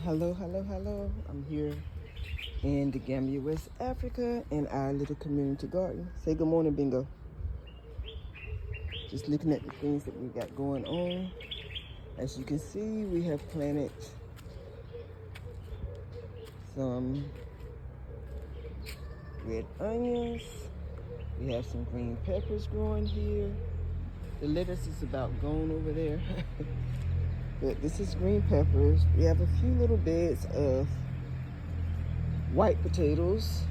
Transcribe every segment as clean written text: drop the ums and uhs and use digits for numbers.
Hello, hello, hello. I'm here in the Gambia, West Africa, in our little community garden. Say good morning, Bingo. Just looking at the things that we got going on. As you can see, we have planted some red onions. We have some green peppers growing here. The lettuce is about gone over there. But this is green peppers. We have a few little beds of white potatoes.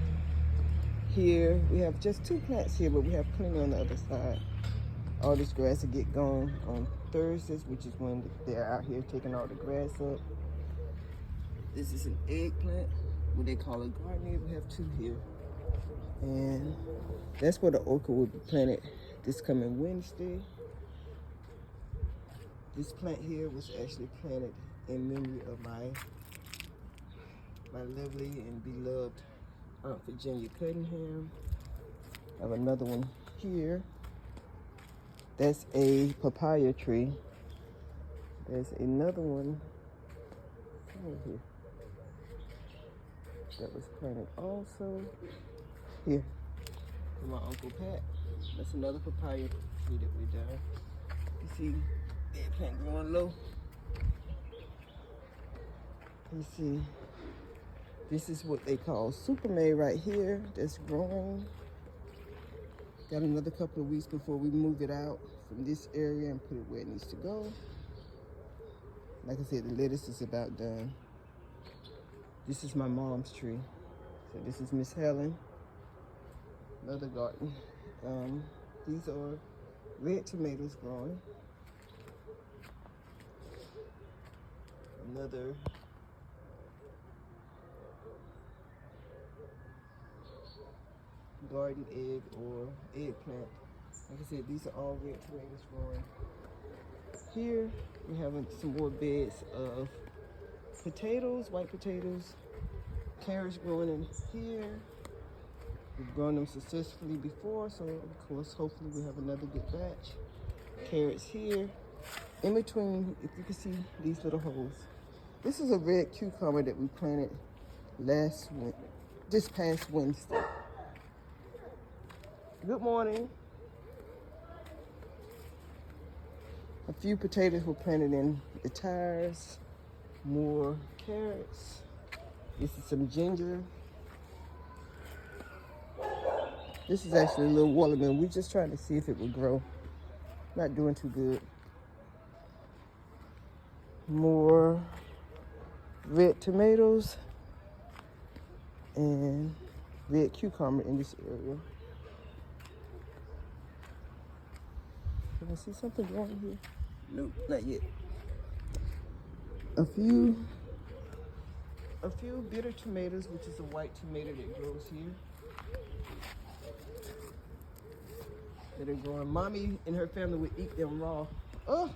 Here we have just 2 plants here, but we have plenty on the other side. All this grass will get gone on Thursdays, which is when they're out here taking all the grass up. This is an eggplant, what they call a gardener. We have 2 here. And that's where the okra will be planted this coming Wednesday. This plant here was actually planted in memory of my lovely and beloved Aunt Virginia Cunningham. I have another one here. That's a papaya tree. There's another one over here that was planted also here for my Uncle Pat. That's another papaya tree that we done. You see eggplant growing low. You see, this is what they call super May right here that's growing. Got another couple of weeks before we move it out from this area and put it where it needs to go. Like I said, the lettuce is about done. This is my mom's tree. So this is Miss Helen, another garden. These are red tomatoes growing. Another garden egg or eggplant. Like I said, these are all red tomatoes growing. Here we have some more beds of potatoes, white potatoes, carrots growing in here. We've grown them successfully before, so of course, hopefully we have another good batch. Carrots here. In between, if you can see these little holes. This is a red cucumber that we planted this past Wednesday. Good morning. A few potatoes were planted in the tires, more carrots. This is some ginger. This is actually a little watermelon. We're just trying to see if it will grow. Not doing too good. More red tomatoes and red cucumber in this area. Can I see something growing here? Nope, not yet. A few bitter tomatoes, which is a white tomato that grows here. That are growing. Mommy and her family would eat them raw. Oh!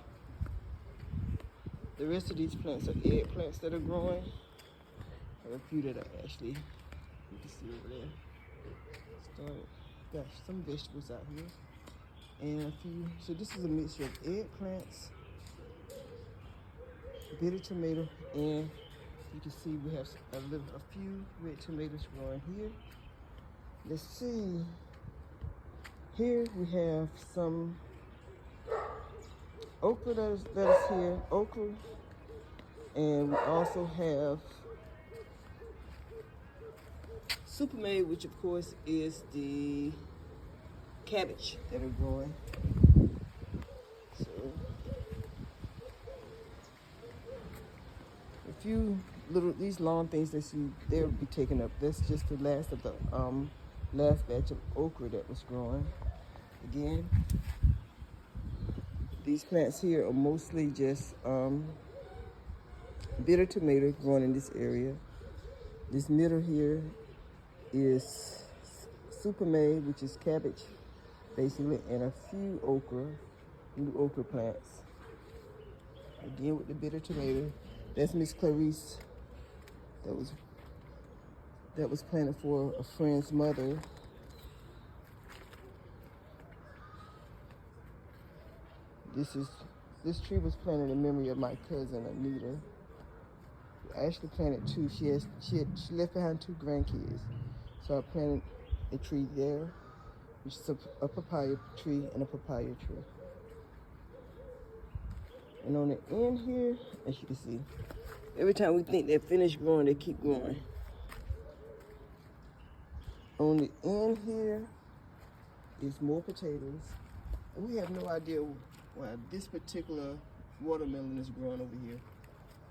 The rest of these plants are eggplants that are growing. I have a few that are actually, you can see over there, started. Gosh, some vegetables out here. And a few, so this is a mixture of eggplants, bitter tomato, and you can see we have a few red tomatoes growing here. Let's see. Here we have some okra that is here, okra, and we also have super May, which of course is the cabbage that are growing. So a few these long things that they'll be taken up. That's just the last of the last batch of okra that was growing. Again, these plants here are mostly just bitter tomato growing in this area. This middle here is super May, which is cabbage basically, and a few new okra plants. Again with the bitter tomato. That's Miss Clarice. That was planted for a friend's mother. This tree was planted in memory of my cousin Anita. I actually planted two. She left behind two grandkids. So I planted a tree there, which is a papaya tree and a papaya tree. And on the end here, as you can see, every time we think they're finished growing, they keep growing. On the end here is more potatoes. And we have no idea why this particular watermelon is growing over here,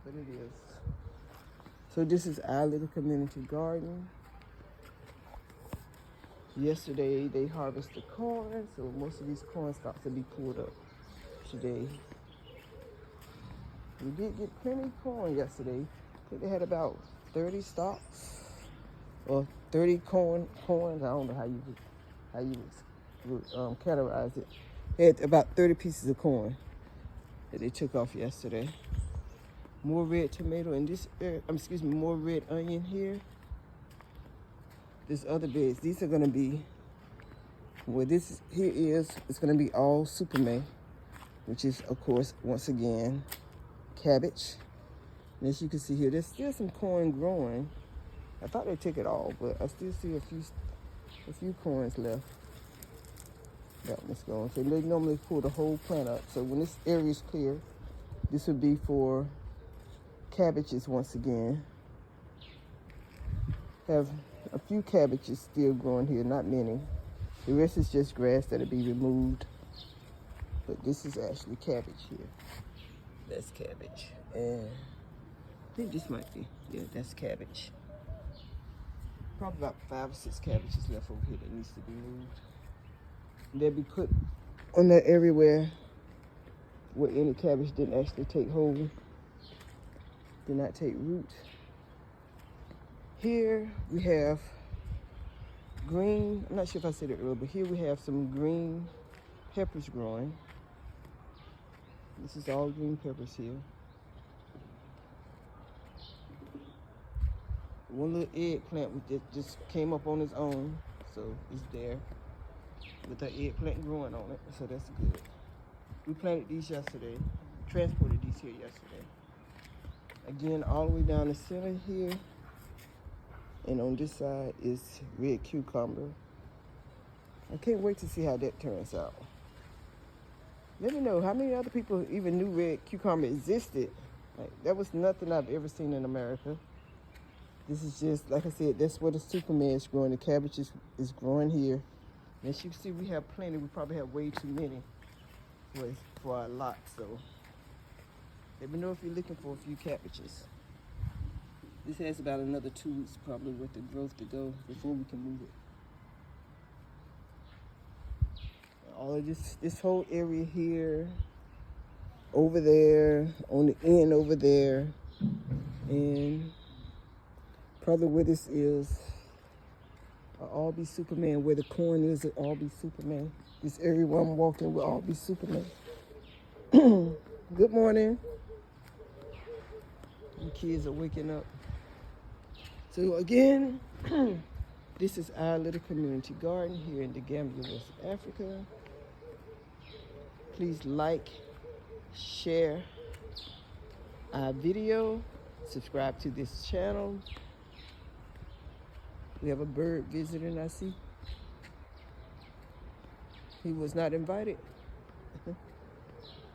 but it is. So this is our little community garden. Yesterday they harvested corn, so most of these corn stalks will be pulled up today. We did get plenty of corn yesterday. I think they had about 30 stalks or 30 corns. I don't know how you would categorize it. They had about 30 pieces of corn that they took off yesterday. More red tomato in this area. More red onion here. There's other beds. These are gonna be, well, this here is, it's gonna be all Superman, which is, of course, once again, cabbage. And as you can see here, there's still some corn growing. I thought they took it all, but I still see a few corns left. That one's gone. So they normally pull the whole plant up. So when this area is clear, this would be for cabbages once again. Have a few cabbages still growing here, not many. The rest is just grass that'll be removed. But this is actually cabbage here. That's cabbage. And I think this might be, yeah, that's cabbage. Probably about 5 or 6 cabbages left over here that needs to be moved. And they'll be put on that area where any cabbage didn't actually take hold, did not take root. Here we have green, I'm not sure if I said it earlier, but here we have some green peppers growing. This is all green peppers here. One little eggplant that just came up on its own, so it's there with the eggplant growing on it, so that's good. We planted these yesterday, transported these here yesterday. Again, all the way down the center here, and on this side is red cucumber. I can't wait to see how that turns out. Let me know how many other people even knew red cucumber existed. Like, that was nothing I've ever seen in America. This is just, like I said, that's where the Superman is growing. The cabbage is growing here. And as you can see, we have plenty. We probably have way too many for our lot. So let me know if you're looking for a few cabbages. This has about another 2 weeks probably worth of growth to go before we can move it. All of this whole area here, over there, on the end over there, and probably where this is, will all be Superman. Where the corn is, will all be Superman. This area where I'm walking will all be Superman. Good morning. The kids are waking up. So again, this is our little community garden here in the Gambia, West Africa. Please like, share our video, subscribe to this channel. We have a bird visiting, I see. He was not invited.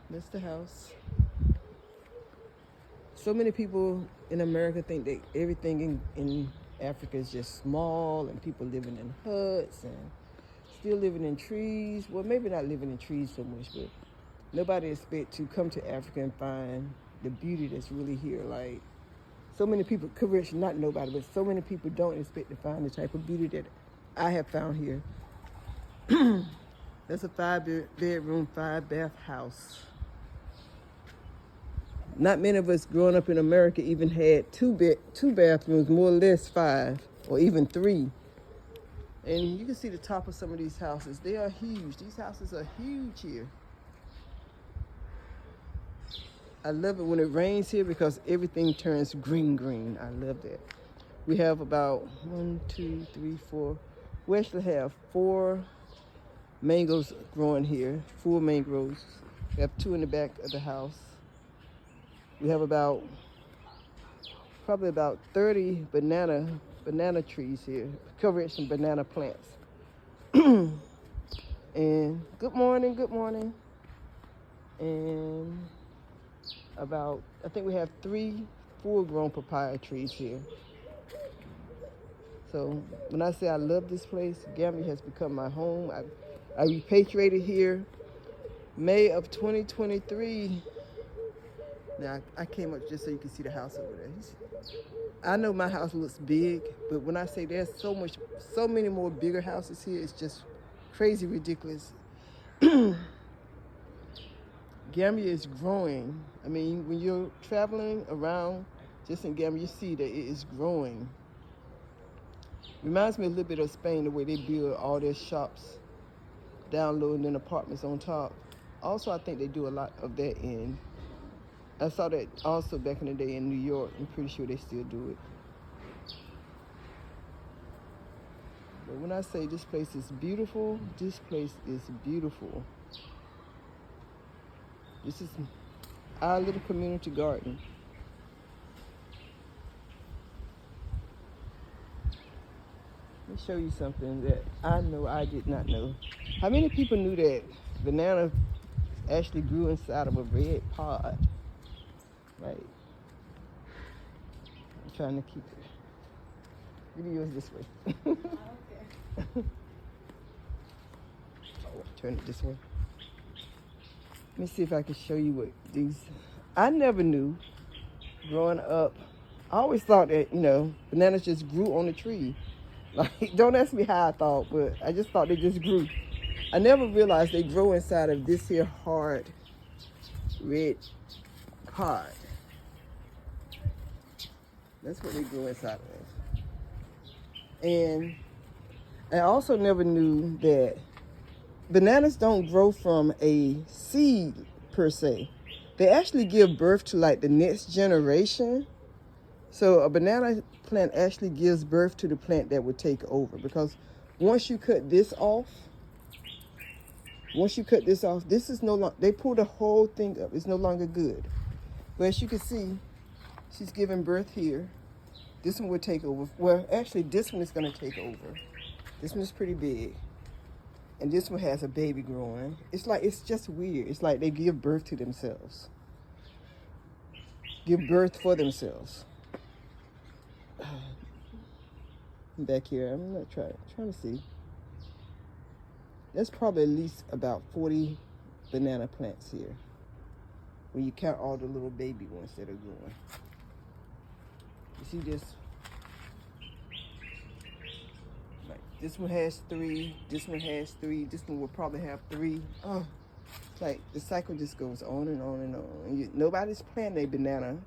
That's the house. So many people in America think that everything in Africa is just small and people living in huts and still living in trees. Well, maybe not living in trees so much, but nobody expects to come to Africa and find the beauty that's really here. Like, so many people, not nobody, but so many people don't expect to find the type of beauty that I have found here. That's a 5-bedroom, 5-bath house. Not many of us growing up in America even had two bathrooms, more or less 5, or even 3. And you can see the top of some of these houses. They are huge. These houses are huge here. I love it when it rains here because everything turns green. I love that. We have about 1, 2, 3, 4. We actually have 4 mangoes growing here, 4 mangroves. We have 2 in the back of the house. We have about probably about 30 banana trees here, covering some banana plants. And good morning, good morning. And about, I think we have 3 full-grown papaya trees here. So when I say I love this place, Gambia has become my home. I repatriated here May of 2023. Now I came up just so you can see the house over there. I know my house looks big, but when I say there's so many more bigger houses here, it's just crazy ridiculous. Gambia is growing. I mean, when you're traveling around just in Gambia, you see that it is growing. Reminds me a little bit of Spain, the way they build all their shops down low and then apartments on top. Also, I think they do a lot of that I saw that also back in the day in New York. I'm pretty sure they still do it. But when I say this place is beautiful, this place is beautiful. This is our little community garden. Let me show you something that I know I did not know. How many people knew that banana actually grew inside of a red pod? Right. I'm trying to keep it. Give me yours this way. Okay. Turn it this way. Let me see if I can show you what these. I never knew growing up. I always thought that, bananas just grew on the tree. Like, don't ask me how I thought, but I just thought they just grew. I never realized they grow inside of this here hard red pod. That's what they grow inside of. And I also never knew that bananas don't grow from a seed per se. They actually give birth to like the next generation. So a banana plant actually gives birth to the plant that would take over, because once you cut this off, this is no longer, they pull the whole thing up. It's no longer good. But as you can see, she's giving birth here. This one will take over. Well, actually, this one is going to take over. This one is pretty big. And this one has a baby growing. It's just weird. It's like they give birth to themselves. Give birth for themselves. Back here, I'm not trying to see. There's probably at least about 40 banana plants here, when you count all the little baby ones that are growing. You see this? Like, this one has 3, this one has 3, this one will probably have 3. Oh, it's like the cycle just goes on and on and on. And nobody's planting a banana.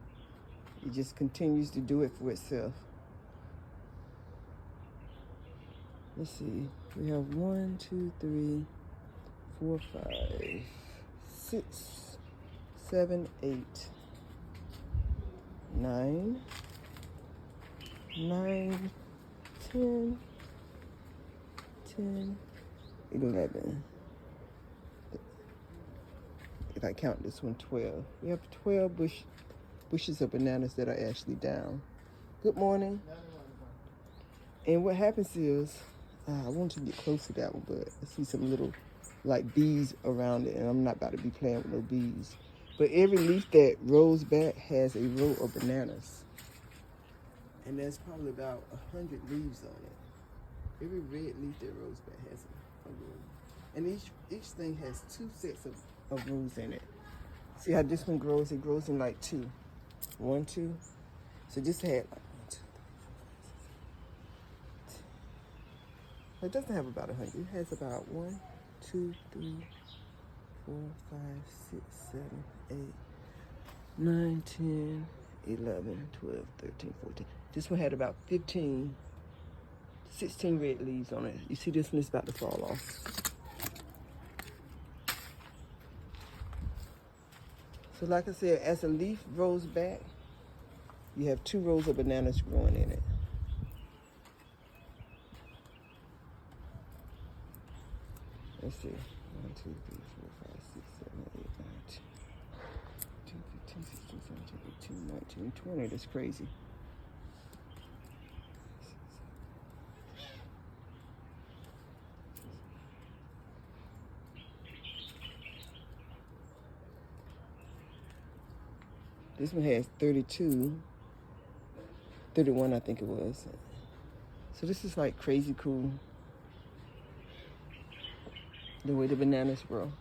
It just continues to do it for itself. Let's see. We have 1, 2, 3, 4, 5, 6, 7, 8, 9, 10, 11. If I count this one, 12. We have 12 bushes of bananas that are actually down. Good morning. And what happens is, I want to get close to that one, but I see some little like bees around it, and I'm not about to be playing with no bees. But every leaf that rolls back has a row of bananas. And there's probably about 100 leaves on it. Every red leaf that rolls back has a row. And each thing has 2 sets of rows in it. See how this one grows? It grows in like 2. 1, 2. So this had like 1, 2, 3, 4, 5, 6, 7, 8. It doesn't have about 100. It has about 1, 2, 3, 4, 5, 6, 7, 8, 9, 10, 11, 12, 13, 14. This one had about 16 red leaves on it. You see this one is about to fall off. So like I said, as a leaf rolls back, you have 2 rows of bananas growing in it. Let's see. 1, 2, 3, 4, 5, 6, 7, 8, 9, 10, 15, 16, 17, 18, 19, 20. That's crazy. This one has 32, 31 I think it was. So this is like crazy cool, the way the bananas grow.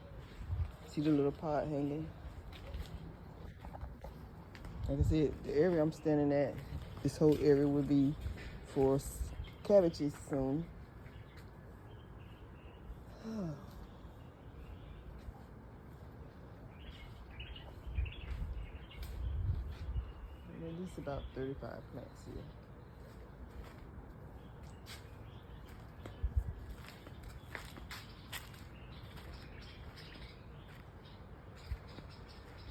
See the little pot hanging? Like I said, the area I'm standing at, this whole area will be for cabbages soon. At least about 35 plants here.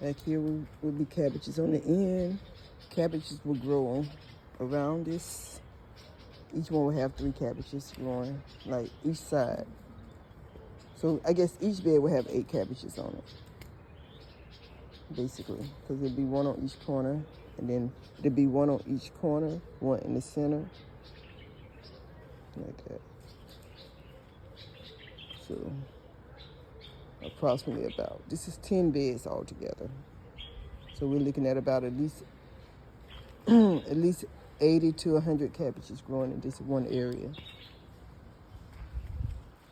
Back here will be cabbages on the end. Cabbages will grow around this. Each one will have 3 cabbages growing, like each side. So I guess each bed will have 8 cabbages on it, basically, because there'll be one on each corner, and then there'll be one on each corner, one in the center, like that. So approximately this is 10 beds altogether. So we're looking at about at least 80 to 100 cabbages growing in this one area.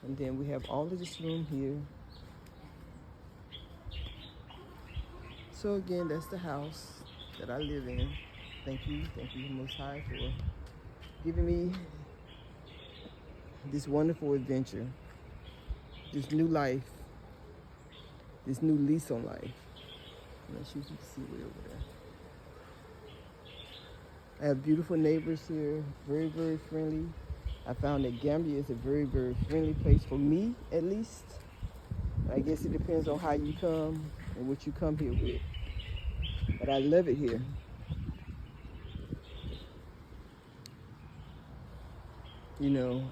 And then we have all of this room here. So again, that's the house that I live in. Thank you Most High, for giving me this wonderful adventure, this new life, this new lease on life. I'm not sure if you can see way over there. I have beautiful neighbors here, very, very friendly. I found that Gambia is a very, very friendly place for me, at least. I guess it depends on how you come and what you come here with. But I love it here. You know,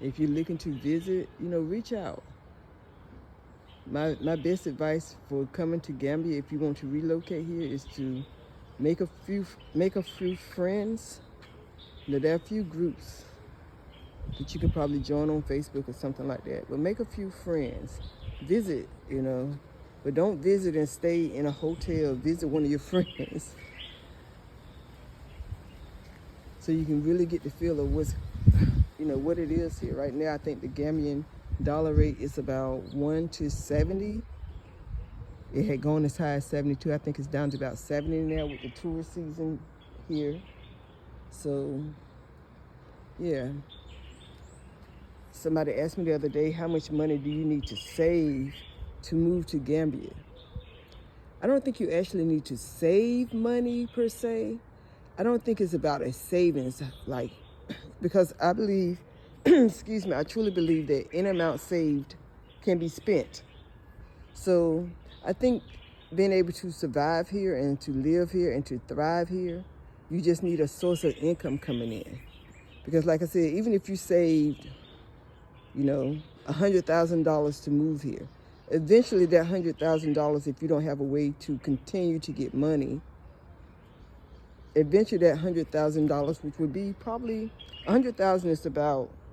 if you're looking to visit, reach out. My best advice for coming to Gambia, if you want to relocate here, is to make a few friends. There are a few groups that you could probably join on Facebook or something like that. But make a few friends. Visit, But don't visit and stay in a hotel. Visit one of your friends. So you can really get the feel of what it is here. Right now, I think the Gambian dollar rate is about 1 to 70. It had gone as high as 72. I think it's down to about 70 now with the tourist season here. So, yeah. Somebody asked me the other day, how much money do you need to save to move to Gambia? I don't think you actually need to save money per se. I don't think it's about a savings, because I believe, excuse me, I truly believe that any amount saved can be spent. So I think being able to survive here and to live here and to thrive here, you just need a source of income coming in. Because like I said, even if you saved, $100,000 to move here, eventually that $100,000, if you don't have a way to continue to get money, eventually that $100,000, which would be probably, $100,000 is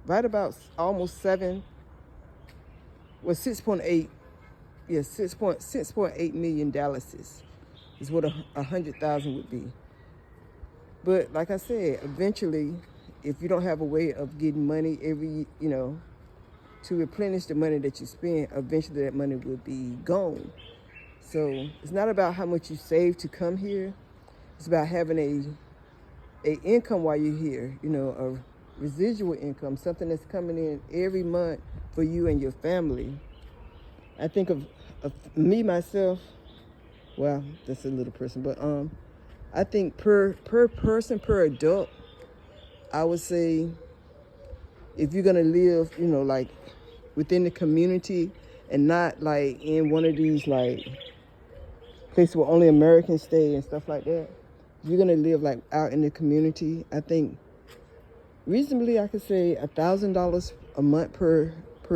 right about almost 6.8, yeah, $6.8 million is what 100,000 would be. But like I said, eventually, if you don't have a way of getting money to replenish the money that you spend, eventually that money will be gone. So it's not about how much you save to come here. It's about having a income while you're here, a residual income, something that's coming in every month for you and your family. I think of me, myself, well, that's a little person, but I think per person, per adult, I would say if you're gonna live, within the community and not in one of these places where only Americans stay and stuff like that, if you're gonna live out in the community, I think reasonably I could say $1,000 a month per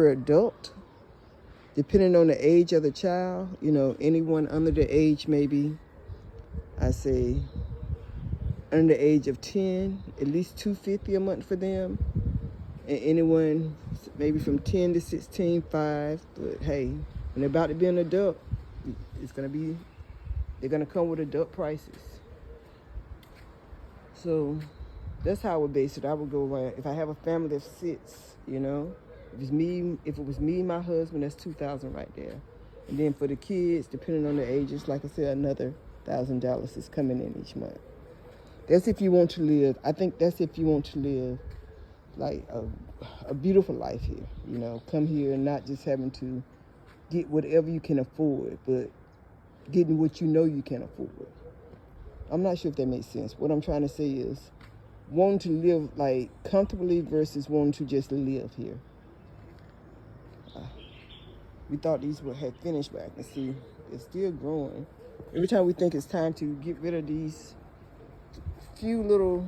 adult, depending on the age of the child. Anyone under the age, maybe I say under the age of 10, at least $250 a month for them. And anyone maybe from 10 to 16, $5. But hey, when they're about to be an adult, it's gonna be They're gonna come with adult prices. So that's how I would base it. I would go like, if I have a family of 6, you know, if it was me and my husband, that's $2,000 right there. And then for the kids, depending on their ages, like I said, another $1,000 is coming in each month. That's if you want to live. I think that's if you want to live like a beautiful life here. You know, come here and not just having to get whatever you can afford, but getting what you know you can afford. I'm not sure if that makes sense. What I'm trying to say is wanting to live like comfortably versus wanting to just live here. We thought these had finished, but I can see it's still growing. Every time we think it's time to get rid of these few little,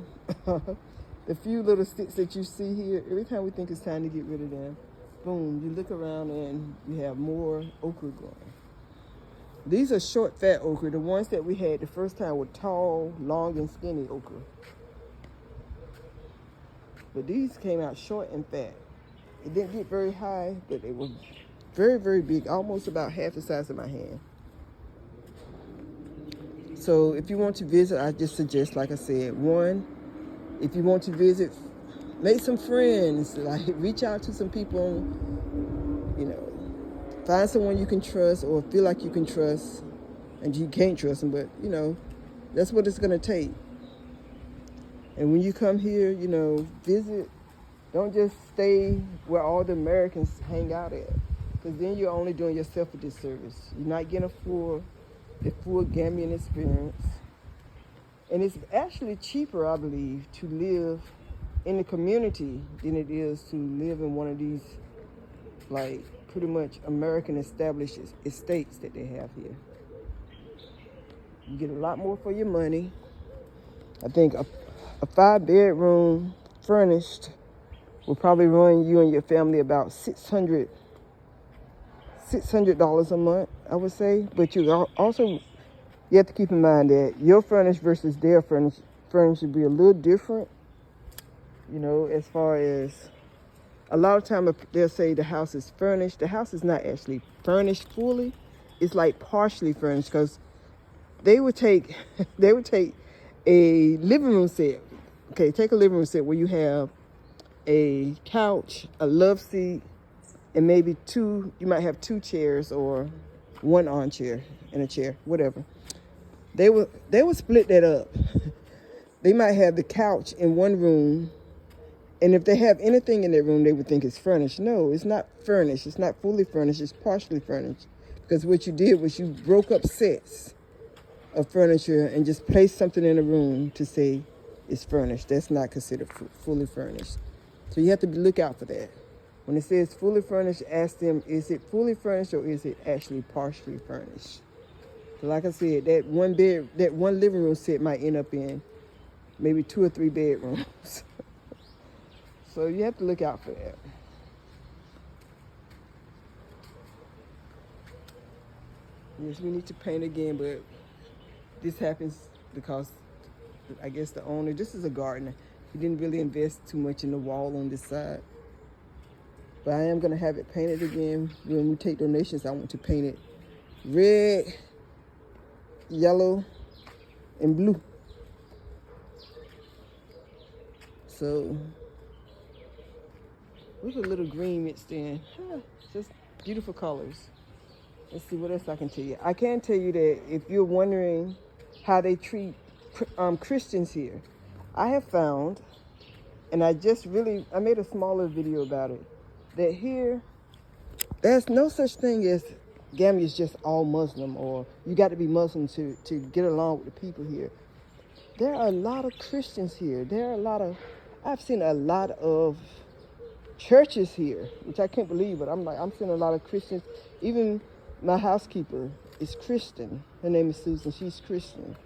the few little sticks that you see here, every time we think it's time to get rid of them, boom, you look around and you have more okra growing. These are short, fat okra. The ones that we had the first time were tall, long, and skinny okra. But these came out short and fat. It didn't get very high, but they were very, very big, almost about half the size of my hand. So if you want to visit, I just suggest, like I said, one, if you want to visit, make some friends, like reach out to some people, you know, find someone you can trust or feel like you can trust, and you can't trust them, but you know, that's what it's gonna take. And when you come here, you know, visit, don't just stay where all the Americans hang out at, because then you're only doing yourself a disservice. You're not getting the full Gambian experience. And it's actually cheaper, I believe, to live in the community than it is to live in one of these, like, pretty much American established estates that they have here. You get a lot more for your money. I think a 5-bedroom furnished will probably run you and your family about $600 a month, I would say. But you have to keep in mind that your furnished versus their furnished will be a little different. You know, as far as a lot of time they'll say the house is furnished. The house is not actually furnished fully. It's like partially furnished, because they would take a living room set. Okay, take a living room set where you have a couch, a love seat, and maybe you might have 2 chairs or 1 armchair and a chair, whatever. They would split that up. They might have the couch in one room, and if they have anything in that room, they would think it's furnished. No, it's not furnished. It's not fully furnished. It's partially furnished, because what you did was you broke up sets of furniture and just placed something in a room to say it's furnished. That's not considered fully furnished. So you have to look out for that. When it says fully furnished, ask them, is it fully furnished or is it actually partially furnished? So like I said, that one living room set might end up in maybe 2 or 3 bedrooms. So you have to look out for that. Yes, we need to paint again, but this happens because I guess the owner, this is a gardener, he didn't really invest too much in the wall on this side. But I am gonna have it painted again. When we take donations, I want to paint it red, yellow, and blue. So, with a little green mixed in, just beautiful colors. Let's see what else I can tell you. I can tell you that if you're wondering how they treat Christians here, I have found, and I made a smaller video about it, that here, there's no such thing as Gambia is just all Muslim, or you got to be Muslim to get along with the people here. There are a lot of Christians here. I've seen a lot of churches here, which I can't believe, but I'm seeing a lot of Christians. Even my housekeeper is Christian. Her name is Susan. She's Christian.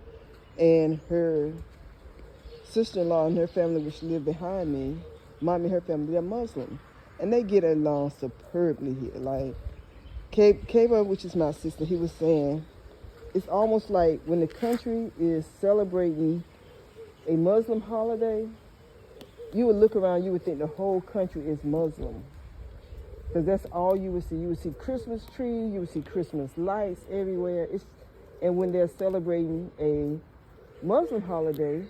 And her sister-in-law and her family, which live behind me, mommy and her family, they're Muslim. And they get along superbly here. Like, Kaba, which is my sister, he was saying, it's almost like when the country is celebrating a Muslim holiday, you would look around, you would think the whole country is Muslim. Because that's all you would see. You would see Christmas tree, you would see Christmas lights everywhere. And when they're celebrating a Muslim holiday,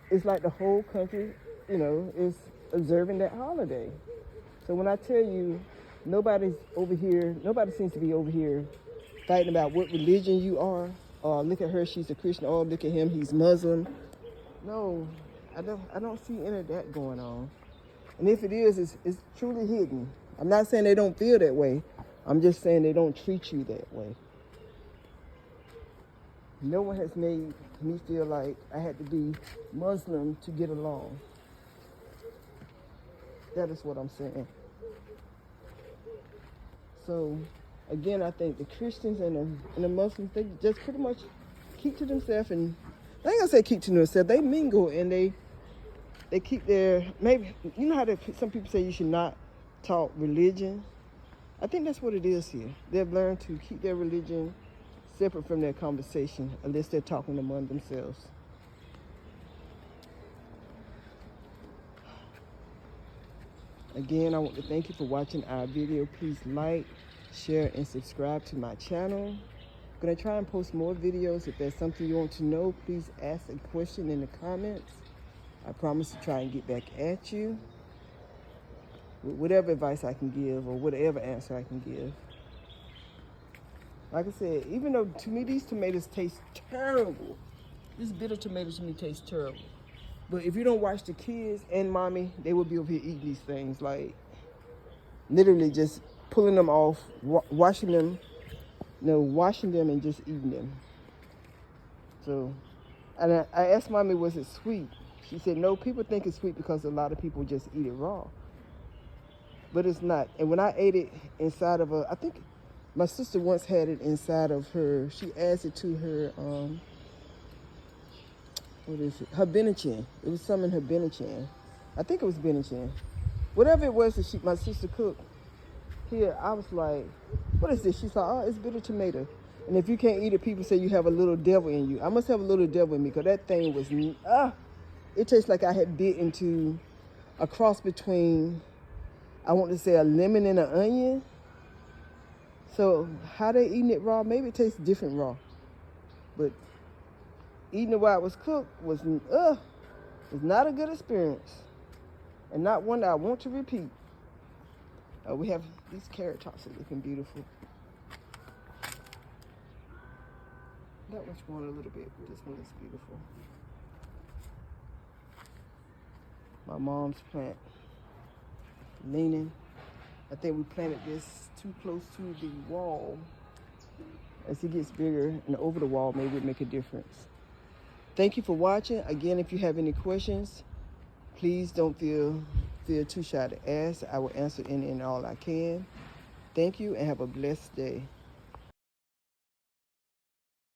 it's like the whole country, is observing that holiday. So when I tell you nobody seems to be over here fighting about what religion you are, or look at her, she's a Christian, or look at him, he's Muslim. No, I don't see any of that going on. And if it is, it's truly hidden. I'm not saying they don't feel that way. I'm just saying they don't treat you that way. No one has made me feel like I had to be Muslim to get along. That is what I'm saying. So, again, I think the Christians and the Muslims, they just pretty much keep to themselves. And I ain't gonna say keep to themselves. They mingle and they keep their, maybe, you know how some people say you should not talk religion? I think that's what it is here. They've learned to keep their religion separate from their conversation unless they're talking among themselves. Again, I want to thank you for watching our video. Please like, share, and subscribe to my channel. I'm going to try and post more videos. If there's something you want to know, please ask a question in the comments. I promise to try and get back at you with whatever advice I can give or whatever answer I can give. Like I said, even though to me these tomatoes taste terrible, this bitter tomato to me tastes terrible. But if you don't watch the kids and mommy, they will be over here eating these things, like literally just pulling them off, washing them and just eating them. So, and I asked mommy, was it sweet? She said, no, people think it's sweet because a lot of people just eat it raw. But it's not. And when I ate it inside of I think my sister once had it inside of her, she adds it to her, what is it? Her Benachin. It was some in her Benachin. I think it was Benachin. Whatever it was that my sister cooked. Here, I was like, what is this? She said, oh, it's bitter tomato. And if you can't eat it, people say you have a little devil in you. I must have a little devil in me because that thing was, it tastes like I had bit into a cross between, I want to say, a lemon and an onion. So how they eating it raw, maybe it tastes different raw. But eating it while it was cooked was not a good experience. And not one that I want to repeat. We have these carrot tops are looking beautiful. That one's growing a little bit, but this one is beautiful. My mom's plant, leaning. I think we planted this too close to the wall. As it gets bigger and over the wall, maybe it'll make a difference. Thank you for watching. Again, if you have any questions, please don't feel too shy to ask. I will answer any and all I can. Thank you and have a blessed day.